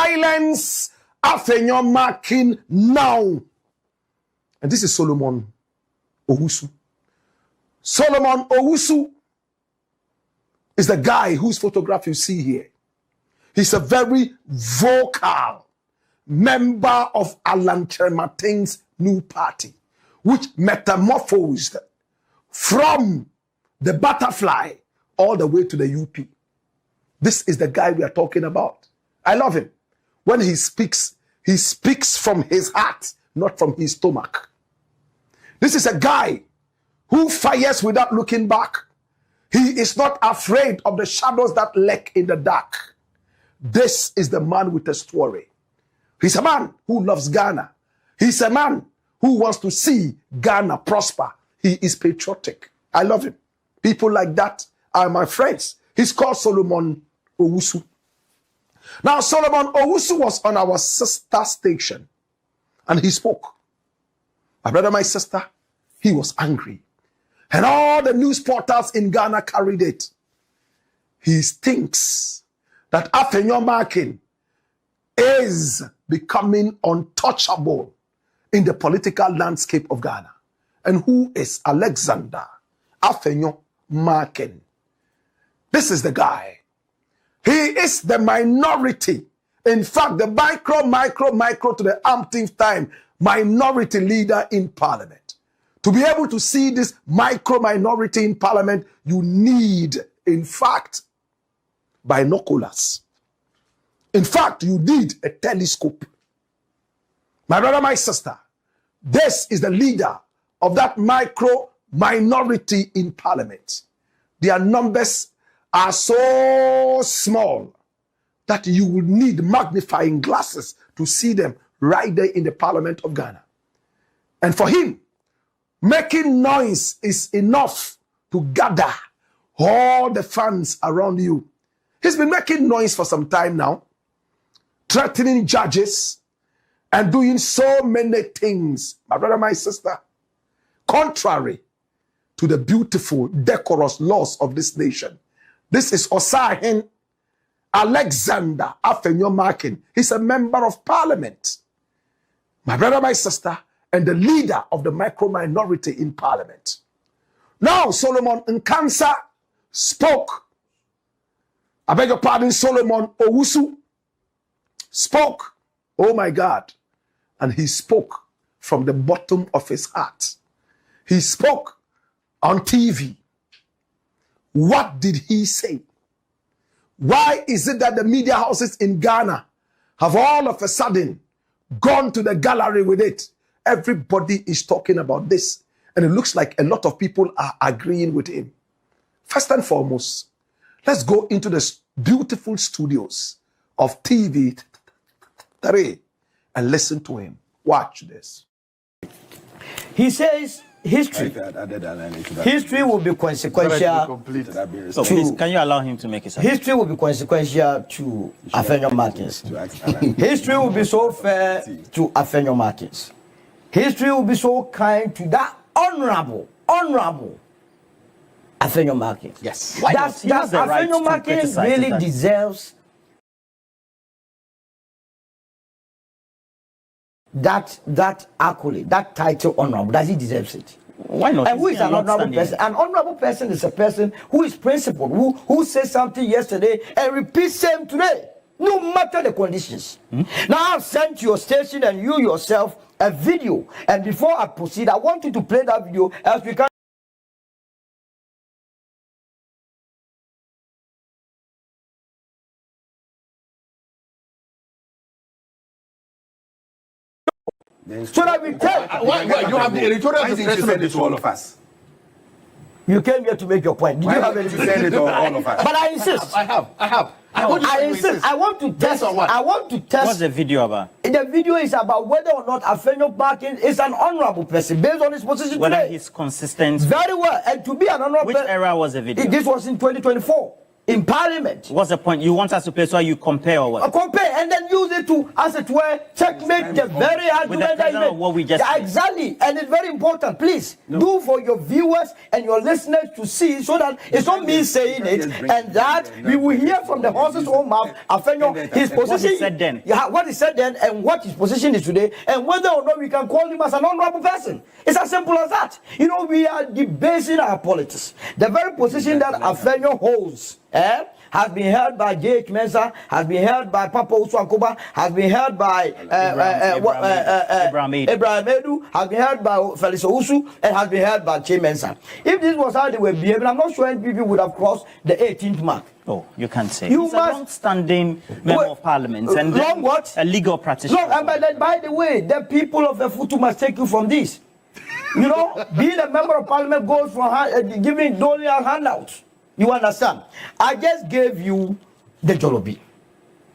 Silence Afenyo Markin now. And this is Solomon Owusu. Solomon Owusu is the guy whose photograph you see here. He's a very vocal member of Asante Kyeremanteng's new party, which metamorphosed from the butterfly all the way to the UP. This is the guy we are talking about. I love him. When he speaks from his heart, not from his stomach. This is a guy who fires without looking back. He is not afraid of the shadows that lurk in the dark. This is the man with a story. He's a man who loves Ghana. He's a man who wants to see Ghana prosper. He is patriotic. I love him. People like that are my friends. He's called Solomon Owusu. Now, Solomon Owusu was on our sister station and he spoke. My brother, my sister, he was angry. And all the news portals in Ghana carried it. He thinks that Afenyo Markin is becoming untouchable in the political landscape of Ghana. And who is Alexander Afenyo Markin? This is the guy. He is the minority. In fact, the micro to the umpteenth time minority leader in parliament. To be able to see this minority in parliament, you need, in fact, binoculars. In fact, you need a telescope. My brother, my sister, this is the leader of that minority in parliament. Their numbers are so small that you will need magnifying glasses to see them right there in the parliament of Ghana. And for him, making noise is enough to gather all the fans around you. He's been making noise for some time now, threatening judges and doing so many things, my brother, my sister, contrary to the beautiful, decorous laws of this nation. This is Osahin Alexander Afenyo Markin. He's a member of parliament. My brother, my sister, and the leader of the minority in parliament. Now, Solomon Nkansa spoke. I beg your pardon, Solomon Owusu spoke. Oh my God. And he spoke from the bottom of his heart. He spoke on TV. What did he say? Why is it that the media houses in Ghana have all of a sudden gone to the gallery with it? Everybody is talking about this. And it looks like a lot of people are agreeing with him. First and foremost, let's go into the beautiful studios of TV 3 and listen to him. Watch this. He says history will be consequential. So please, can you allow him to make his argument? History will be consequential to Afenyo Markin. History will be so fair to Afenyo Markin. History will be so kind to that honorable Afenyo Markin. Yes. That Afenyo Markin really deserves that accolade, that title honorable. Does he deserve it? Why not? And who is an honorable person? An honorable person is a person who is principled, who says something yesterday and repeats same today, no matter the conditions. Now I've sent your station and you yourself a video, and before I proceed, I want you to play that video as we can. So that we tell. Why you have the editorial to send it to all of us? You came here to make your point. Did you have anything to send it to all of us? But I insist. I have. I insist. I want to test. I want to test. What's the video about? The video is about whether or not Afenyo Markin is an honorable person based on his position whether today. He's consistent. Very well. And to be an honorable Which era was the video? This was in 2024. in parliament. What's the point? You want us to play so you compare or what? Compare and then use it to, as it were, checkmate the very argument that you made. What we just exactly, and it's very important. Please do for your viewers and your listeners to see, so that it's not me saying it, and that we will hear from the horse's own mouth. Afenyo, his position. What he said then. Yeah, what he said then, and what his position is today, and whether or not we can call him as an honorable person. It's as simple as that. You know, we are debasing our politics. The very position that Afenyo holds has been held by J.H. Mensah, has been held by Papa Owusu, has been held by Abraham Edu, has been held by Felix Owusu, and has been held by J.H. Mensah. If this was how they were behaving, I'm not sure NPP would have crossed the 18th mark. Oh, you can't say. You He's must, a long-standing member of parliament and long what? A legal practitioner. Long, but by the way, the people of the Futu must take you from this. You know, being a member of parliament goes from doling out handouts. You understand? I just gave you the jolobi.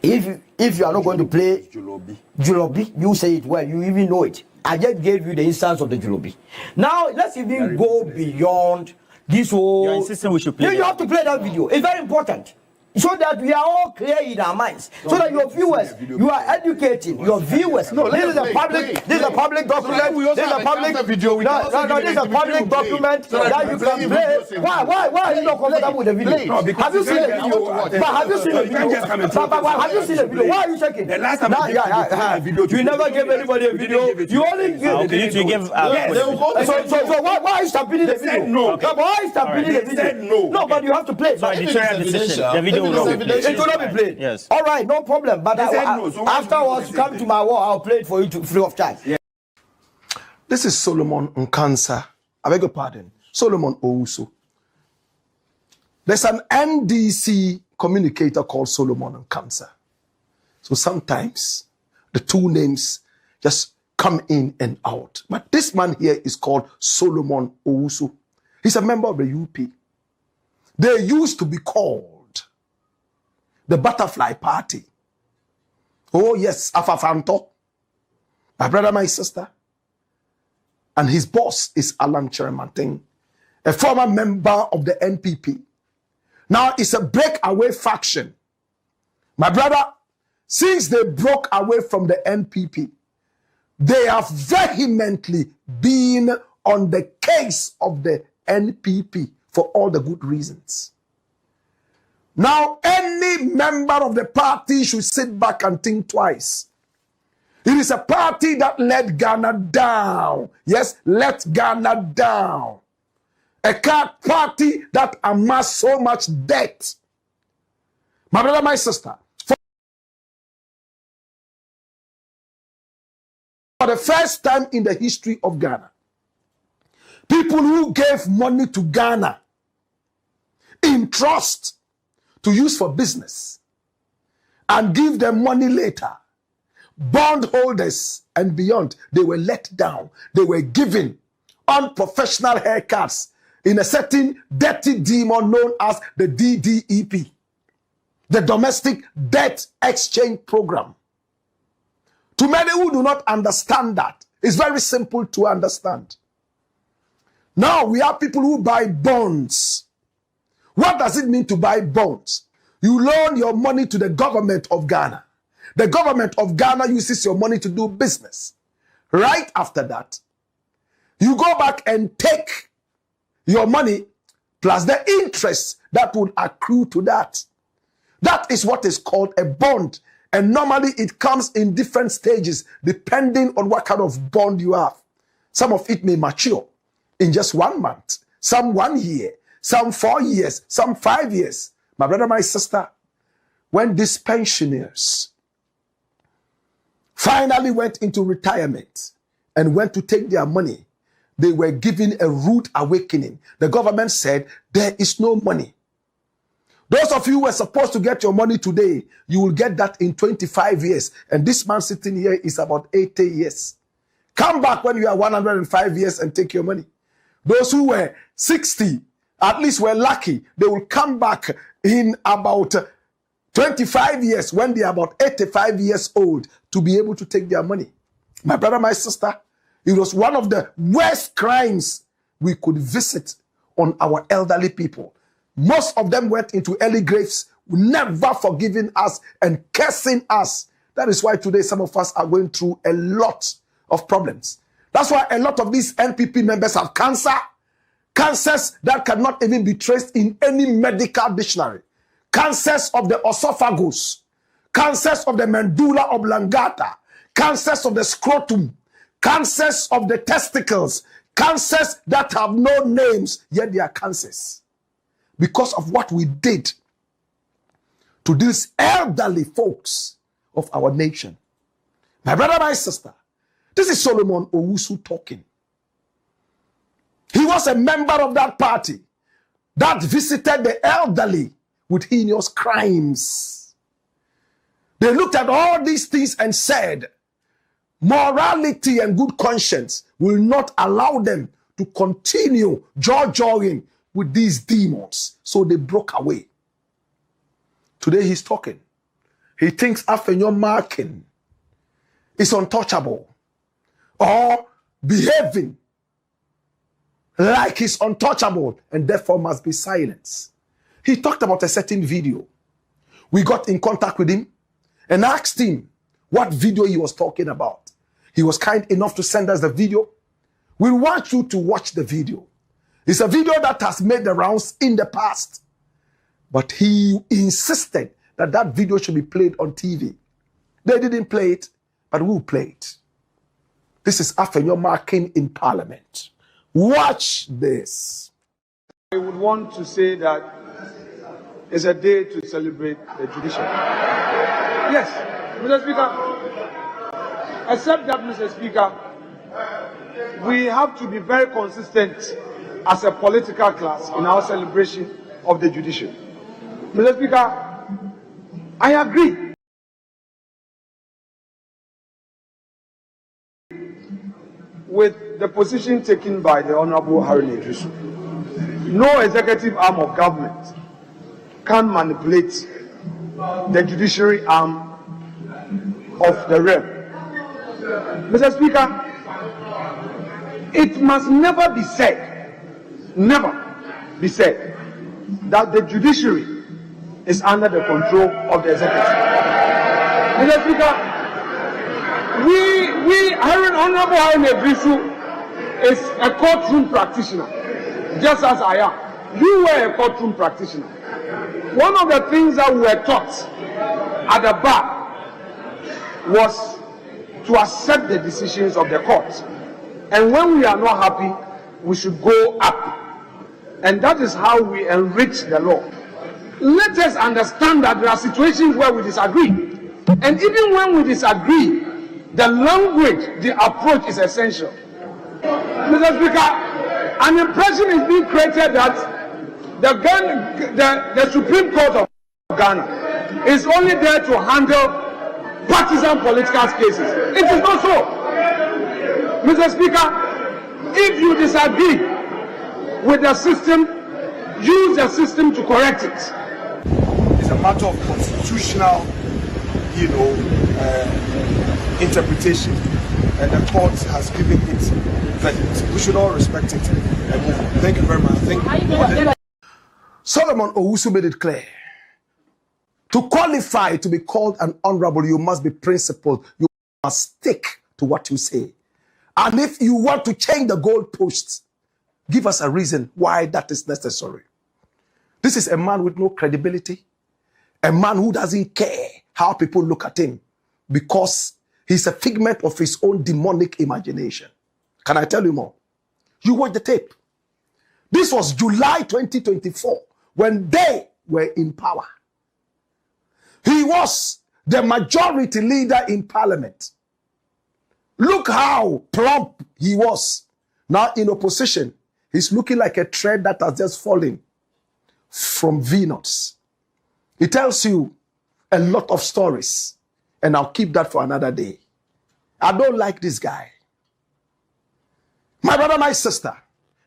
If you are not going to play jolobi, you say it well. You even know it. I just gave you the instance of the jolobi. Now let's even go beyond this whole. You're insisting we should play. You have to play that video. It's very important, so that we are all clear in our minds, so that your viewers, you are educating your viewers. No, this is a public document. This is a public video. No, this is a public document that you can play. Why are you not comfortable with the video? No, because have you seen the video? But have you seen the video? But have you seen the video? Why are you checking? The last time I gave a video, you never gave anybody a video. You only Okay, you give. So why are you stampeding the video? No. Why are you stampeding the video? No, but you have to play. So editorial decision. The video. It will not be played. Yes. All right, no problem. But afterwards, come to my wall. I'll play it for you free of charge. Yeah. This is Solomon Nkansa. I beg your pardon. Solomon Owusu. There's an NDC communicator called Solomon Nkansa. So sometimes the two names just come in and out. But this man here is called Solomon Owusu. He's a member of the UP. They used to be called the Butterfly Party. Oh yes, Afafanto. My brother, my sister. And his boss is Kojo Kyeremanteng, a former member of the NPP. Now it's a breakaway faction. My brother, since they broke away from the NPP, they have vehemently been on the case of the NPP for all the good reasons. Now, any member of the party should sit back and think twice. It is a party that let Ghana down. Yes, let Ghana down. A party that amassed so much debt. My brother, my sister, for the first time in the history of Ghana, people who gave money to Ghana in trust to use for business and give them money later, bondholders and beyond, they were let down. They were given unprofessional haircuts in a certain dirty demon known as the DDEP, the Domestic Debt Exchange Program. To many who do not understand that, it's very simple to understand. Now we have people who buy bonds. What does it mean to buy bonds? You loan your money to the government of Ghana. The government of Ghana uses your money to do business. Right after that, you go back and take your money plus the interest that would accrue to that. That is what is called a bond. And normally it comes in different stages depending on what kind of bond you have. Some of it may mature in just 1 month, some 1 year, some 4 years, some 5 years. My brother, my sister, when these pensioners finally went into retirement and went to take their money, they were given a rude awakening. The government said, there is no money. Those of you who were supposed to get your money today, you will get that in 25 years. And this man sitting here is about 80 years. Come back when you are 105 years and take your money. Those who were 60, at least were lucky. They will come back in about 25 years when they are about 85 years old to be able to take their money. My brother, my sister, it was one of the worst crimes we could visit on our elderly people. Most of them went into early graves, never forgiving us and cursing us. That is why today some of us are going through a lot of problems. That's why a lot of these NPP members have cancer. Cancers that cannot even be traced in any medical dictionary. Cancers of the esophagus. Cancers of the medulla oblongata. Cancers of the scrotum. Cancers of the testicles. Cancers that have no names, yet they are cancers. Because of what we did to these elderly folks of our nation. My brother, my sister, this is Solomon Owusu talking. He was a member of that party that visited the elderly with heinous crimes. They looked at all these things and said, morality and good conscience will not allow them to continue joy-joying with these demons. So they broke away. Today he's talking. He thinks Afenyo Markin is untouchable or behaving like he's untouchable and therefore must be silenced. He talked about a certain video. We got in contact with him and asked him what video he was talking about. He was kind enough to send us the video. We want you to watch the video. It's a video that has made the rounds in the past. But he insisted that that video should be played on TV. They didn't play it, but we'll play it. This is Afenyo Markin in Parliament. Watch this. I would want to say that it's a day to celebrate the judiciary. Yes, Mr. Speaker. Except that, Mr. Speaker, we have to be very consistent as a political class in our celebration of the judiciary. Mr. Speaker, I agree. With the position taken by the Honorable Aremeyaw. No executive arm of government can manipulate the judiciary arm of the realm. Mr. Speaker, it must never be said that the judiciary is under the control of the executive. Mr. Speaker, Honorable Aremeyaw is a courtroom practitioner, just as I am. You were a courtroom practitioner. One of the things that we were taught at the bar was to accept the decisions of the court. And when we are not happy, we should go up. And that is how we enrich the law. Let us understand that there are situations where we disagree. And even when we disagree, the language, the approach is essential. Mr. Speaker, an impression is being created that the Supreme Court of Ghana is only there to handle partisan political cases. It is not so. Mr. Speaker, if you disagree with the system, use the system to correct it. It's a matter of constitutional, interpretation, and the court has given it verdict. We should all respect it and move on. Thank you very much. Solomon Owusu made it clear. To qualify to be called an honorable, you must be principled. You must stick to what you say. And if you want to change the goalposts, give us a reason why that is necessary. This is a man with no credibility, a man who doesn't care how people look at him because he's a figment of his own demonic imagination. Can I tell you more? You watch the tape. This was July 2024 when they were in power. He was the majority leader in parliament. Look how plump he was. Now in opposition, he's looking like a thread that has just fallen from Venus. He tells you a lot of stories, and I'll keep that for another day. I don't like this guy. My brother, my sister,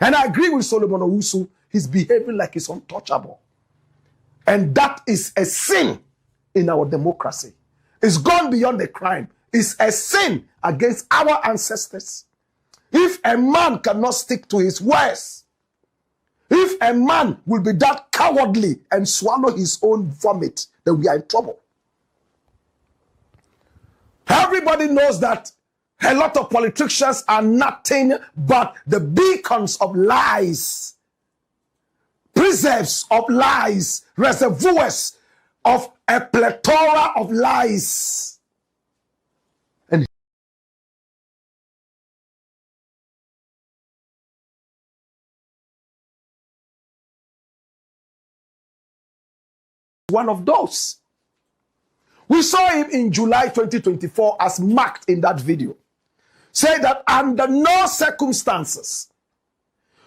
and I agree with Solomon Owusu, he's behaving like he's untouchable. And that is a sin in our democracy. It's gone beyond the crime. It's a sin against our ancestors. If a man cannot stick to his words, If a man will be that cowardly and swallow his own vomit, then we are in trouble. Everybody knows that a lot of politicians are nothing but the beacons of lies, preserves of lies, reservoirs of a plethora of lies. And one of those. We saw him in July 2024 as marked in that video. Say that under no circumstances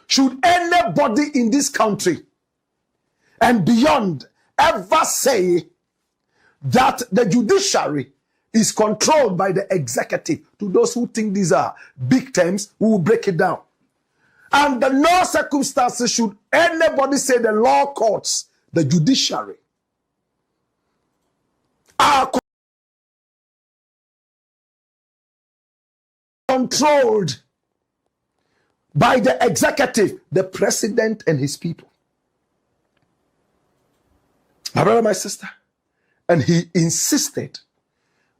should anybody in this country and beyond ever say that the judiciary is controlled by the executive. To those who think these are big terms, we will break it down. Under no circumstances should anybody say the law courts, the judiciary, are controlled by the executive, the president and his people. My brother, my sister, and he insisted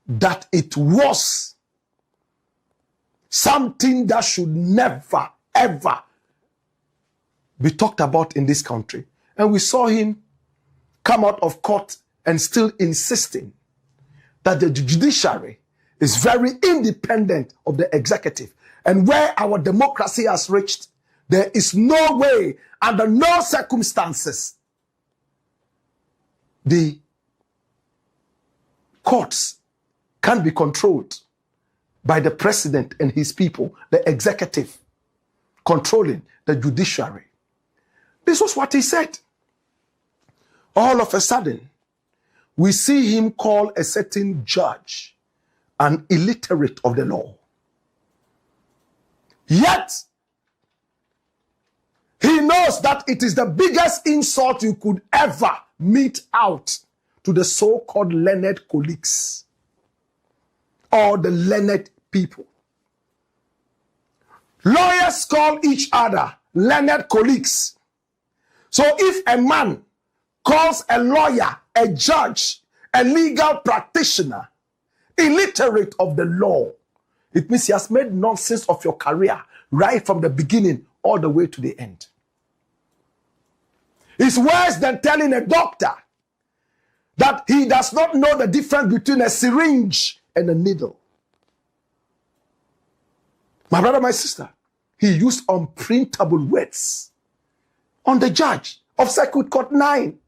that it was something that should never, ever be talked about in this country. And we saw him come out of court and still insisting that the judiciary is very independent of the executive. And where our democracy has reached, there is no way, under no circumstances, the courts can be controlled by the president and his people, the executive controlling the judiciary. This was what he said. All of a sudden, we see him call a certain judge an illiterate of the law. Yet, he knows that it is the biggest insult you could ever mete out to the so-called learned colleagues or the learned people. Lawyers call each other learned colleagues. So if a man calls a lawyer, a judge, a legal practitioner, illiterate of the law, it means he has made nonsense of your career right from the beginning all the way to the end. It's worse than telling a doctor that he does not know the difference between a syringe and a needle. My brother, my sister, he used unprintable words on the judge of Circuit Court 9.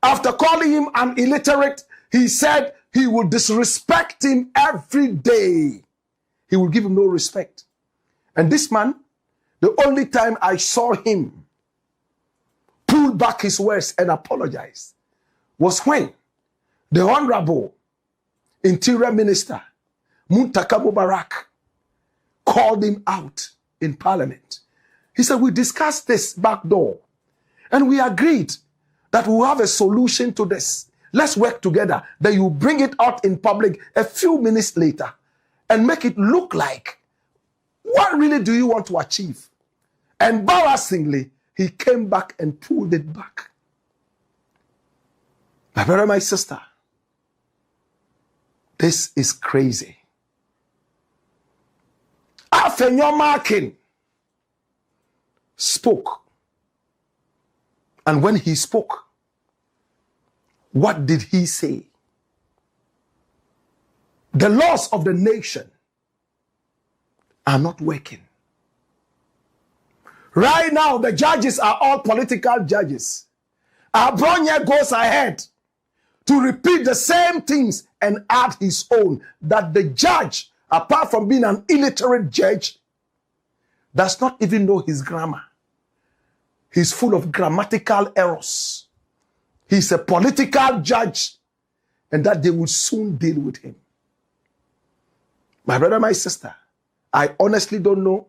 After calling him an illiterate, he said he will disrespect him every day. He will give him no respect. And this man, the only time I saw him pull back his words and apologize was when the Honorable Interior Minister, Muntaka Mubarak, called him out in Parliament. He said, we discussed this back door and we agreed that we'll have a solution to this. Let's work together. Then you bring it out in public a few minutes later and make it look like, what really do you want to achieve? Embarrassingly, he came back and pulled it back. My brother, my sister, this is crazy. Afenyo Markin spoke. And when he spoke, what did he say? The laws of the nation are not working. Right now, the judges are all political judges. Abronye goes ahead to repeat the same things and add his own, that the judge, apart from being an illiterate judge, does not even know his grammar. He's full of grammatical errors. He's a political judge, and that they will soon deal with him. My brother, my sister, I honestly don't know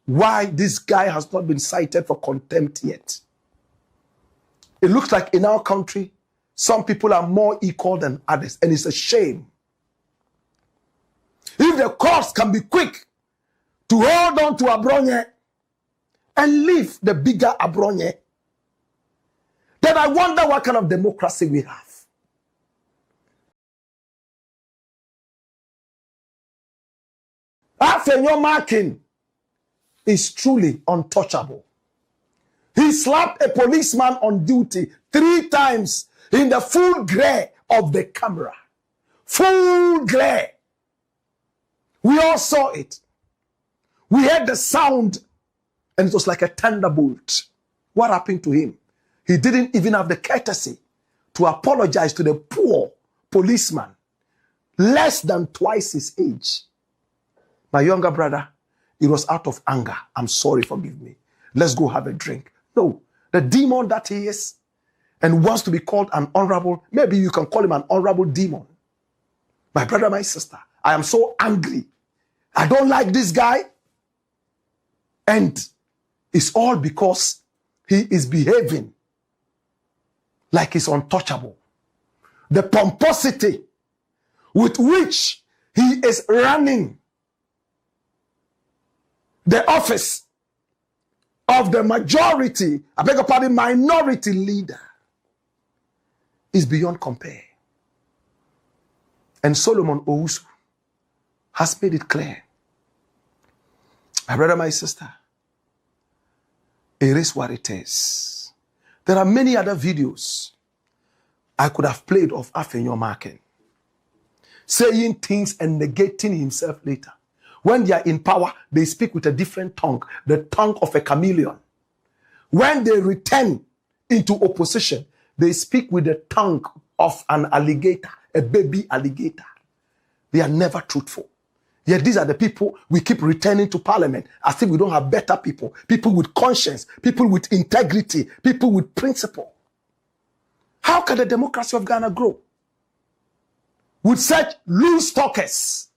why this guy has not been cited for contempt yet. It looks like in our country, some people are more equal than others, and it's a shame. If the courts can be quick to hold on to Abronye and leave the bigger Abronye, then I wonder what kind of democracy we have. Afenyo Markin is truly untouchable. He slapped a policeman on duty 3 times in the full glare of the camera. Full glare. We all saw it. We heard the sound and it was like a thunderbolt. What happened to him? He didn't even have the courtesy to apologize to the poor policeman, less than twice his age. My younger brother, it was out of anger. I'm sorry, forgive me. Let's go have a drink. No, the demon that he is and wants to be called an honorable, maybe you can call him an honorable demon. My brother, my sister, I am so angry. I don't like this guy. And it's all because he is behaving like he's untouchable. The pomposity with which he is running the office of the majority, I beg your pardon, minority leader is beyond compare. And Solomon Owusu has made it clear. My brother, my sister, it is what it is. There are many other videos I could have played of Afenyo Markin saying things and negating himself later. When they are in power, they speak with a different tongue, the tongue of a chameleon. When they return into opposition, they speak with the tongue of an alligator, a baby alligator. They are never truthful. Yet these are the people we keep returning to parliament as if we don't have better people, people with conscience, people with integrity, people with principle. How can the democracy of Ghana grow with such loose talkers?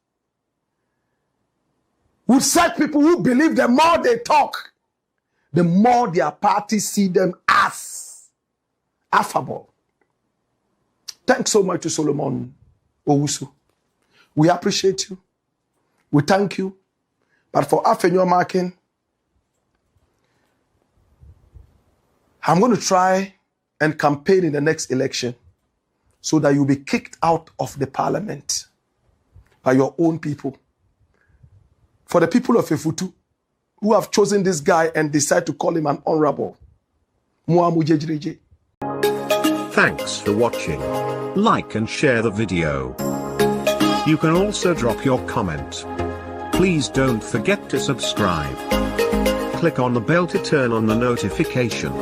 With such people who believe the more they talk, the more their parties see them as affable. Thanks so much to Solomon Owusu. We appreciate you. We thank you. But for Afenyo Markin, I'm going to try and campaign in the next election so that you'll be kicked out of the parliament by your own people. For the people of Efutu who have chosen this guy and decide to call him an honorable. Thanks for watching. Like and share the video. You can also drop your comment. Please don't forget to subscribe. Click on the bell to turn on the notification.